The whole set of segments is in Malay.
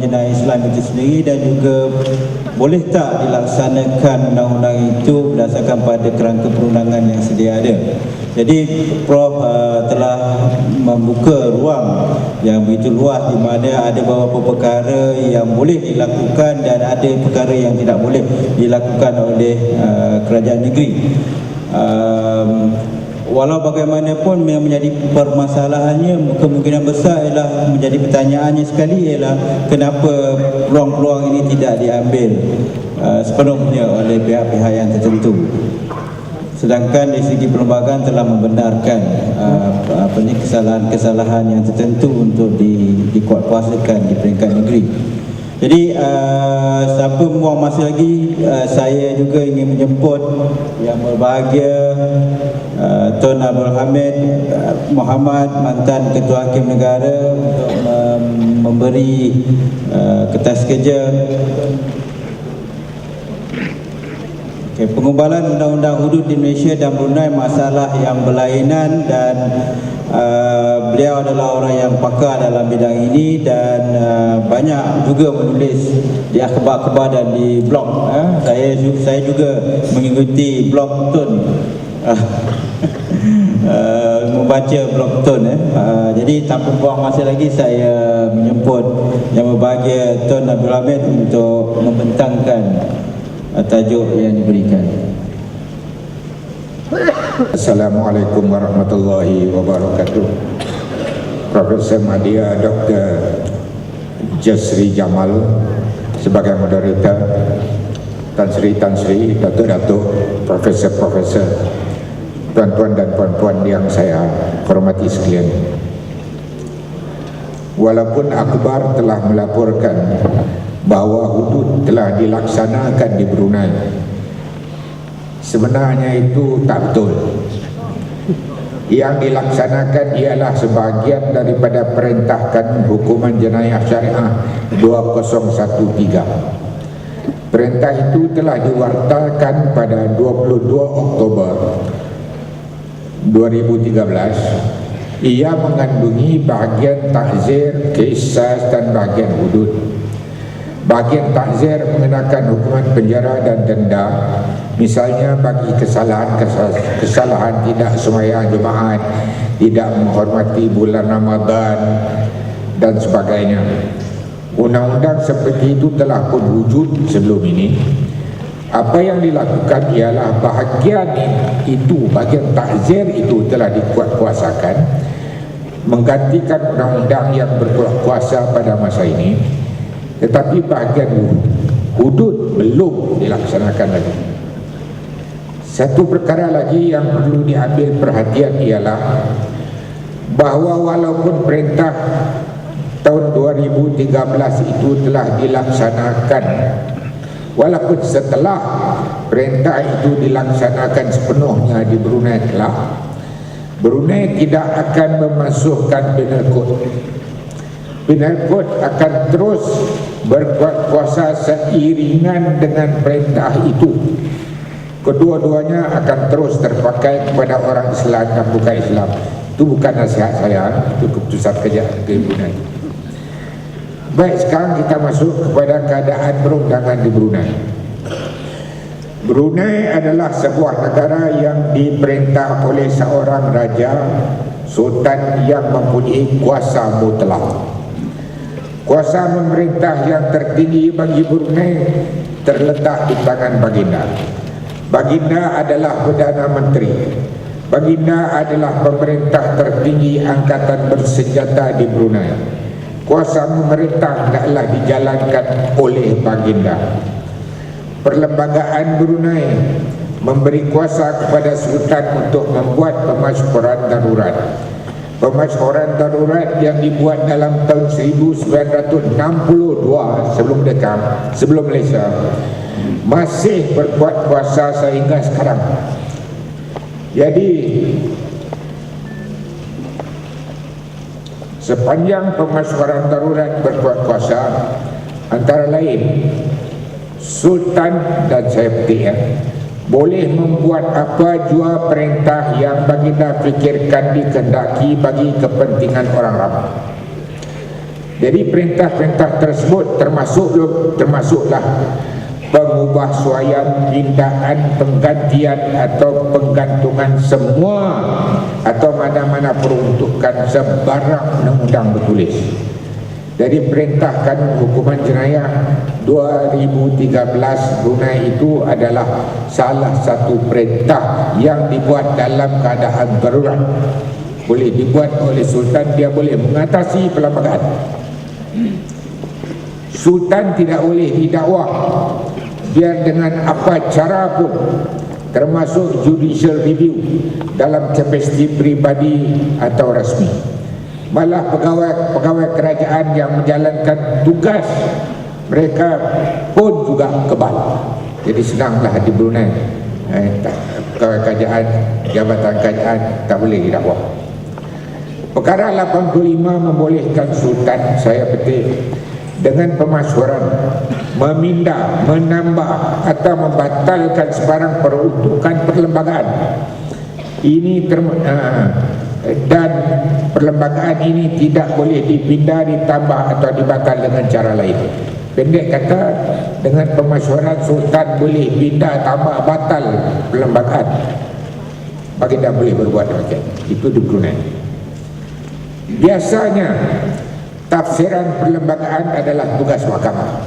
jenayah Islam itu sendiri, dan juga boleh tak dilaksanakan undang-undang itu berdasarkan pada kerangka perundangan yang sedia ada. Jadi Prof telah membuka ruang yang begitu luas di mana ada beberapa perkara yang boleh dilakukan dan ada perkara yang tidak boleh dilakukan oleh kerajaan negeri. Walau bagaimanapun yang menjadi permasalahannya, kemungkinan besar ialah menjadi pertanyaannya sekali ialah kenapa peluang-peluang ini tidak diambil sepenuhnya oleh pihak-pihak yang tertentu. Sedangkan dari segi perlembagaan telah membenarkan kesalahan-kesalahan yang tertentu untuk dikuatkuasakan di peringkat negeri. Jadi tanpa membuang masa lagi, saya juga ingin menjemput yang berbahagia Tun Abdul Hamid Muhammad, mantan Ketua Hakim Negara, untuk memberi kertas kerja pengubalan Undang-Undang Hudud di Malaysia dan Brunei, masalah yang berlainan, dan beliau adalah orang yang pakar dalam bidang ini dan banyak juga menulis di akhbar-akhbar dan di blog. Saya juga mengikuti blog Tun, membaca blog Tun. Jadi tanpa buang masa lagi, saya menjemput yang berbahagia Tun Abdul Hamid untuk membentangkan tajuk yang diberikan. Assalamualaikum warahmatullahi wabarakatuh. Profesor Madya Dr. Jasri Jamal sebagai moderator, Tan Sri Datuk Profesor, tuan-tuan dan puan-puan yang saya hormati sekalian. Walaupun akhbar telah melaporkan bahawa hudud telah dilaksanakan di Brunei, sebenarnya itu tak betul. Yang dilaksanakan ialah sebahagian daripada Perintah Kanun Hukuman Jenayah Syariah 2013. Perintah itu telah diwartakan pada 22 Oktober 2013. Ia mengandungi bahagian takzir, kisas dan bahagian hudud. Bahagian takzir mengenakan hukuman penjara dan denda, misalnya bagi kesalahan tidak sembahyang Jumaat, tidak menghormati bulan Ramadan dan sebagainya. Undang-undang seperti itu telah pun wujud sebelum ini. Apa yang dilakukan ialah bahagian takzir itu telah dikuatkuasakan, menggantikan undang-undang yang berkuasa pada masa ini. Tetapi bahagian hudud belum dilaksanakan lagi. Satu perkara lagi yang perlu diambil perhatian ialah bahawa walaupun perintah tahun 2013 itu telah dilaksanakan, walaupun setelah perintah itu dilaksanakan sepenuhnya di Brunei Brunei tidak akan memasukkan penal code. Penal code akan terus berkuasa seiringan dengan perintah itu. Kedua-duanya akan terus terpakai kepada orang Islam dan bukan Islam. Itu bukan nasihat saya, itu keputusan kerja Brunei. Baik, sekarang kita masuk kepada keadaan perundangan di Brunei. Brunei adalah sebuah negara yang diperintah oleh seorang raja sultan yang mempunyai kuasa mutlak. Kuasa memerintah yang tertinggi bagi Brunei terletak di tangan Baginda. Baginda adalah Perdana Menteri. Baginda adalah pemerintah tertinggi angkatan bersenjata di Brunei. Kuasa memerintah hendaklah dijalankan oleh Baginda. Perlembagaan Brunei memberi kuasa kepada Sultan untuk membuat pemasyhuran darurat. Pemasyhuran darurat yang dibuat dalam tahun 1962 sebelum Malaysia masih berkuat kuasa sehingga sekarang. Jadi sepanjang pemasyhuran darurat berkuat kuasa, antara lain Sultan dan saya petik boleh membuat apa jua perintah yang Baginda fikirkan dikehendaki bagi kepentingan orang ramai. Jadi perintah-perintah tersebut termasuklah pengubahsuaian, pindaan, penggantian atau penggantungan semua atau mana-mana peruntukan sebarang undang-undang bertulis. Jadi perintah Kanun Hukuman Jenayah 2013 Brunei itu adalah salah satu perintah yang dibuat dalam keadaan darurat. Boleh dibuat oleh Sultan, dia boleh mengatasi perlembagaan. Sultan tidak boleh didakwa biar dengan apa cara pun, termasuk judicial review dalam kapasiti peribadi atau rasmi. Malah pegawai kerajaan yang menjalankan tugas mereka pun juga kebal. Jadi senanglah di Brunei, pegawai kerajaan, jabatan kerajaan tak boleh didakwa. Perkara 85 membolehkan Sultan, saya petik, dengan pemasyuran memindah, menambah atau membatalkan sebarang peruntukan perlembagaan ini dan perlembagaan ini tidak boleh dipindah, ditambah atau dibatal dengan cara lain. Pendek kata, dengan pemasyuran Sultan boleh pindah, tambah, batal perlembagaan. Baginda boleh berbuat demikian. Itu di Brunei. Biasanya tafsiran perlembagaan adalah tugas mahkamah.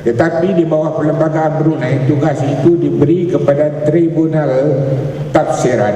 Tetapi di bawah perlembagaan Brunei, tugas itu diberi kepada tribunal tafsiran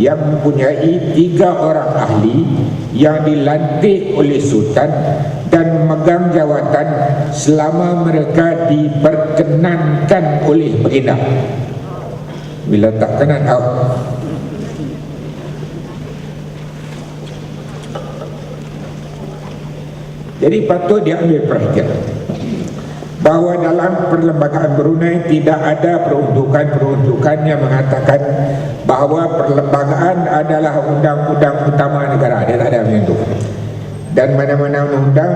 yang mempunyai 3 orang ahli yang dilantik oleh Sultan dan memegang jawatan selama mereka diperkenankan oleh baginda. Bila tak kenan out. Jadi patut diambil perhatian bahawa dalam perlembagaan Brunei tidak ada peruntukan yang mengatakan bahawa perlembagaan adalah undang-undang utama negara. Dia tak ada macam itu. Dan mana-mana undang-undang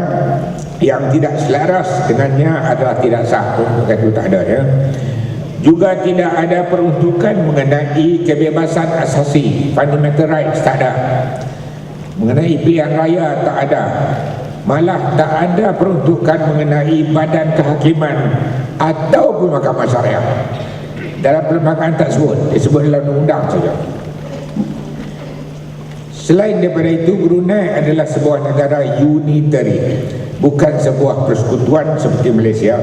yang tidak selaras dengannya adalah tidak sah. Peruntukan itu tak ada, ya. Juga tidak ada peruntukan mengenai kebebasan asasi, fundamental rights, tak ada. Mengenai pilihan raya tak ada. Malah tak ada peruntukan mengenai badan kehakiman ataupun mahkamah syariah. Dalam perlembagaan tak sebut, disebut dalam undang-undang saja. Selain daripada itu, Brunei adalah sebuah negara unitary, bukan sebuah persekutuan seperti Malaysia,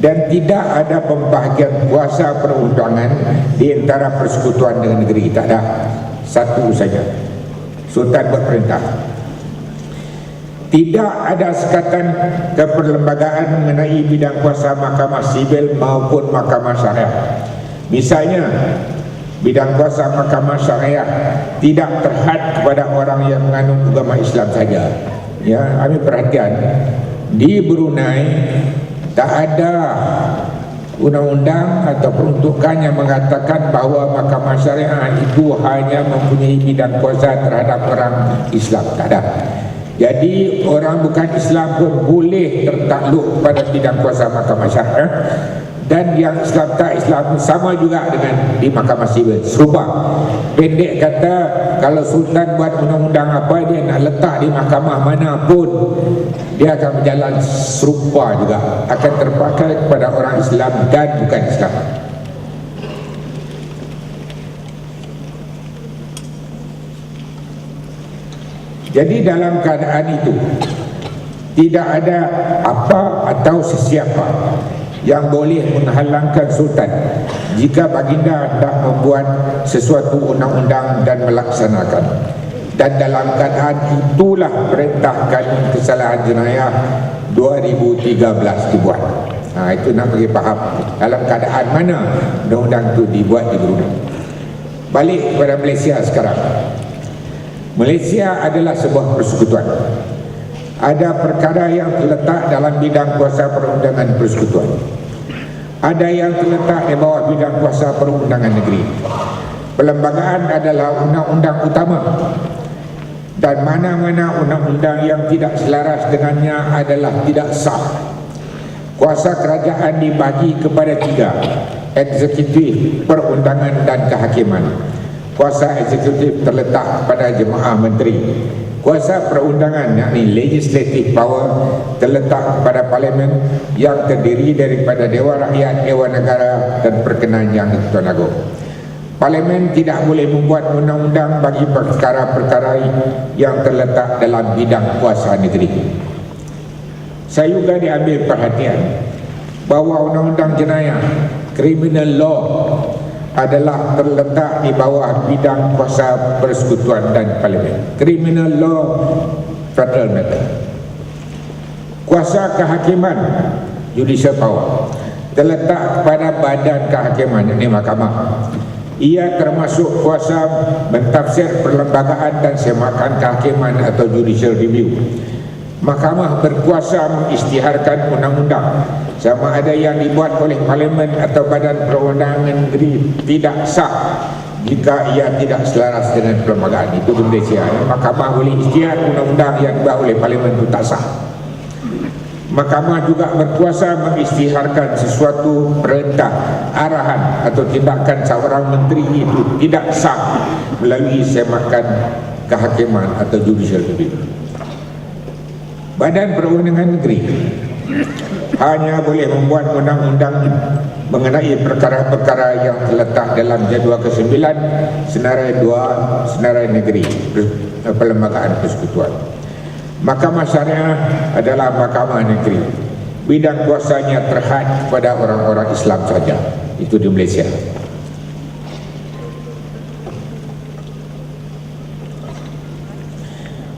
dan tidak ada pembahagian kuasa perundangan di antara persekutuan dengan negeri. Tak ada, satu saja. Sultan berperintah. Tidak ada sekatan keperlembagaan mengenai bidang kuasa mahkamah sivil maupun mahkamah syariah. Misalnya, bidang kuasa mahkamah syariah tidak terhad kepada orang yang menganut agama Islam saja. Ya, ambil perhatian. Di Brunei tak ada undang-undang atau peruntukan yang mengatakan bahawa mahkamah syariah itu hanya mempunyai bidang kuasa terhadap orang Islam. Tak ada. Jadi orang bukan Islam pun boleh tertakluk pada bidang kuasa mahkamah syariah, dan yang Islam tak Islam sama juga dengan di mahkamah sivil, serupa. Pendek kata, kalau Sultan buat undang-undang apa dia nak letak di mahkamah mana pun, dia akan berjalan serupa juga, akan terpakai kepada orang Islam dan bukan Islam. Jadi dalam keadaan itu tidak ada apa atau sesiapa yang boleh menghalangkan Sultan jika baginda hendak membuat sesuatu undang-undang dan melaksanakan. Dan dalam keadaan itulah perintah Kanun Kesalahan Jenayah 2013 dibuat. Itu nak bagi faham dalam keadaan mana undang-undang itu dibuat di Brunei. Balik kepada Malaysia sekarang. Malaysia adalah sebuah persekutuan. Ada perkara yang terletak dalam bidang kuasa perundangan persekutuan. Ada yang terletak di bawah bidang kuasa perundangan negeri. Perlembagaan adalah undang-undang utama, dan mana-mana undang-undang yang tidak selaras dengannya adalah tidak sah. Kuasa kerajaan dibagi kepada 3: eksekutif, perundangan dan kehakiman. Kuasa eksekutif terletak pada jemaah menteri. Kuasa perundangan, yakni legislative power, terletak kepada Parlimen yang terdiri daripada Dewan Rakyat, Dewan Negara dan Perkenan Yang di-Pertuan Agong. Parlimen tidak boleh membuat undang-undang bagi perkara-perkara yang terletak dalam bidang kuasa negeri. Saya juga diambil perhatian bahawa undang-undang jenayah, criminal law, adalah terletak di bawah bidang kuasa persekutuan dan Parlimen. Criminal law, federal matter. Kuasa kehakiman, judicial power, terletak kepada badan kehakiman, yakni mahkamah. Ia termasuk kuasa mentafsir perlembagaan dan semakan kehakiman atau judicial review. Mahkamah berkuasa mengisytiharkan undang-undang sama ada yang dibuat oleh Parlimen atau badan perundangan negeri tidak sah jika ia tidak selaras dengan perlembagaan. Itu di Malaysia. Mahkamah boleh isytihar undang-undang yang dibuat oleh Parlimen itu tak sah. Mahkamah juga berkuasa mengisytiharkan sesuatu perintah, arahan atau tindakan seorang menteri itu tidak sah melalui semakan kehakiman atau judicial review. Badan Perundangan Negeri hanya boleh membuat undang-undang mengenai perkara-perkara yang terletak dalam jadual ke-9 Senarai 2 Senarai Negeri Perlembagaan Persekutuan. Mahkamah Syariah adalah mahkamah negeri. Bidang kuasanya terhad kepada orang-orang Islam saja. Itu di Malaysia.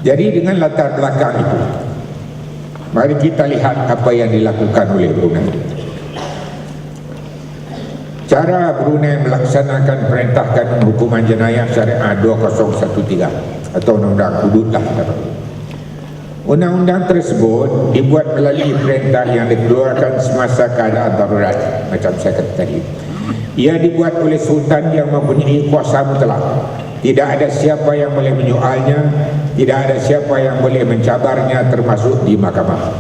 Jadi dengan latar belakang itu, mari kita lihat apa yang dilakukan oleh Brunei. Cara Brunei melaksanakan perintah kanun hukuman jenayah syariah 2013 atau undang-undang hudud lah. Undang-undang tersebut dibuat melalui perintah yang dikeluarkan semasa keadaan darurat, macam saya kata tadi. Ia dibuat oleh Sultan yang mempunyai kuasa mutlak. Tidak ada siapa yang boleh menyoalnya, tidak ada siapa yang boleh mencabarnya, termasuk di mahkamah.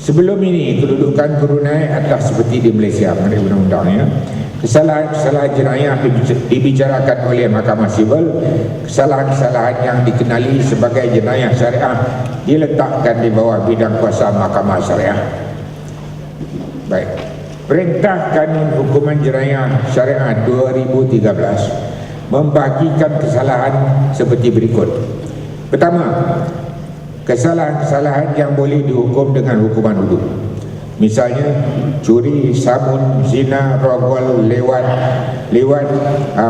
Sebelum ini, kedudukan Brunei adalah seperti di Malaysia mengenai undang-undangnya. Kesalahan-kesalahan jenayah dibicarakan oleh Mahkamah Sivil. Kesalahan-kesalahan yang dikenali sebagai jenayah syariah diletakkan di bawah bidang kuasa Mahkamah Syariah. Baik. Perintah Kanun Hukuman Jenayah Syariah 2013 membahagikan kesalahan seperti berikut. Pertama, kesalahan-kesalahan yang boleh dihukum dengan hukuman hudud. Misalnya curi, samun, zina, rogol, lewat,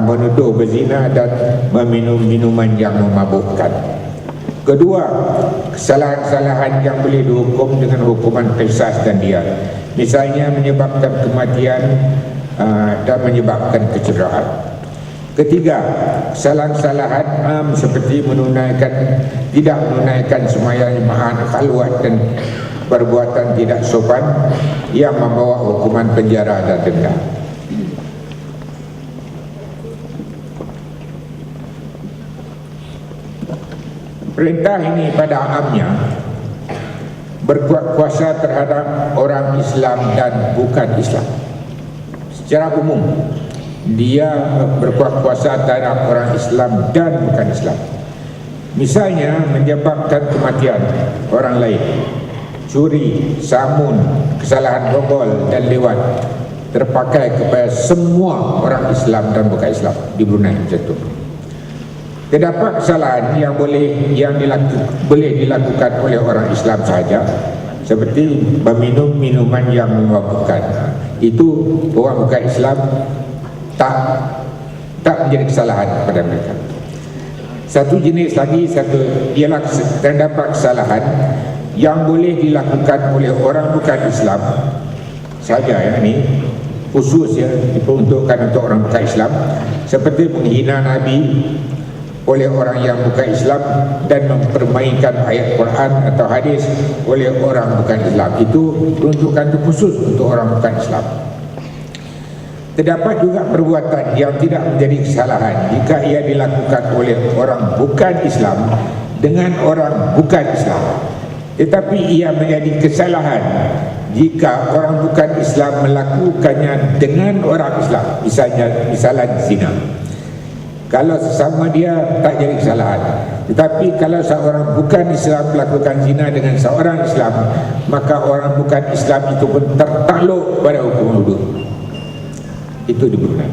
menuduh berzina dan meminum minuman yang memabukkan. Kedua, kesalahan-kesalahan yang boleh dihukum dengan hukuman qisas dan diat. Misalnya menyebabkan kematian dan menyebabkan kecederaan. Ketiga, kesalahan-kesalahan seperti tidak menunaikan sembahyang jemaah, khalwat dan perbuatan tidak sopan yang membawa hukuman penjara dan denda. Perintah ini pada amnya berkuasa terhadap orang Islam dan bukan Islam. Secara umum, dia berkuasa terhadap orang Islam dan bukan Islam. Misalnya menyebabkan kematian orang lain, curi, samun, kesalahan rogol dan lewat terpakai kepada semua orang Islam dan bukan Islam di Brunei macam itu. Terdapat kesalahan yang boleh dilakukan oleh orang Islam sahaja, seperti meminum minuman yang memabukkan. Itu orang bukan Islam tak menjadi kesalahan kepada mereka. Satu jenis lagi ialah terdapat kesalahan yang boleh dilakukan oleh orang bukan Islam saja, ini khusus diperuntukkan untuk orang bukan Islam, seperti menghina Nabi oleh orang yang bukan Islam dan mempermainkan ayat Quran atau hadis oleh orang bukan Islam. Itu peruntukan itu khusus untuk orang bukan Islam. Terdapat juga perbuatan yang tidak menjadi kesalahan jika ia dilakukan oleh orang bukan Islam dengan orang bukan Islam, tetapi ia menjadi kesalahan jika orang bukan Islam melakukannya dengan orang Islam. Misalnya zina. Kalau sesama dia tak jadi kesalahan. Tetapi kalau seorang bukan Islam melakukan zina dengan seorang Islam, maka orang bukan Islam itu pun tertakluk pada hukum hudud. Itu di Brunei.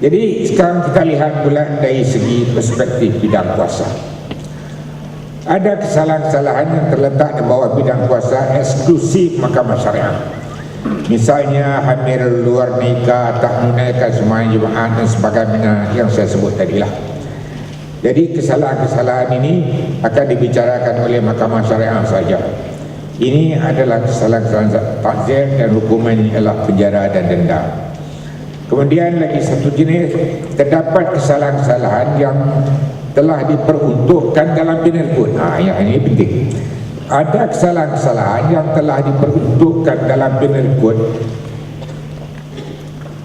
Jadi sekarang kita lihat pula dari segi perspektif bidang kuasa. Ada kesalahan-kesalahan yang terletak di bawah bidang kuasa eksklusif mahkamah syariah. Misalnya hamil luar nikah, tak menunaikan sembahyang Jumaat dan sebagainya yang saya sebut tadilah. Jadi kesalahan-kesalahan ini akan dibicarakan oleh mahkamah syariah saja. Ini adalah kesalahan-kesalahan takzir dan hukumannya ialah penjara dan denda. Kemudian lagi satu jenis, terdapat kesalahan-kesalahan yang telah diperuntukkan dalam penal code. Yang ini penting. Ada kesalahan-kesalahan yang telah diperuntukkan dalam penal code,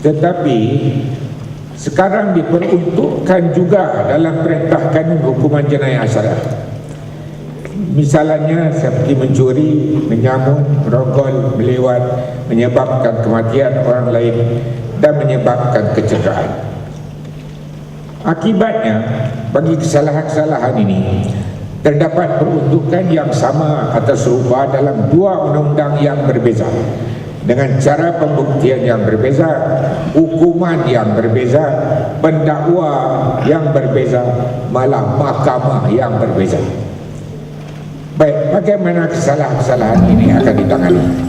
tetapi sekarang diperuntukkan juga dalam perintah kanun hukuman jenayah syariah. Misalnya seperti mencuri, menyamun, merogol, melewat, menyebabkan kematian orang lain dan menyebabkan kecederaan. Akibatnya, bagi kesalahan-kesalahan ini terdapat peruntukan yang sama atau serupa dalam dua undang-undang yang berbeza, dengan cara pembuktian yang berbeza, hukuman yang berbeza, pendakwa yang berbeza, malah mahkamah yang berbeza. Baik, bagaimana kesalahan-kesalahan ini akan ditangani?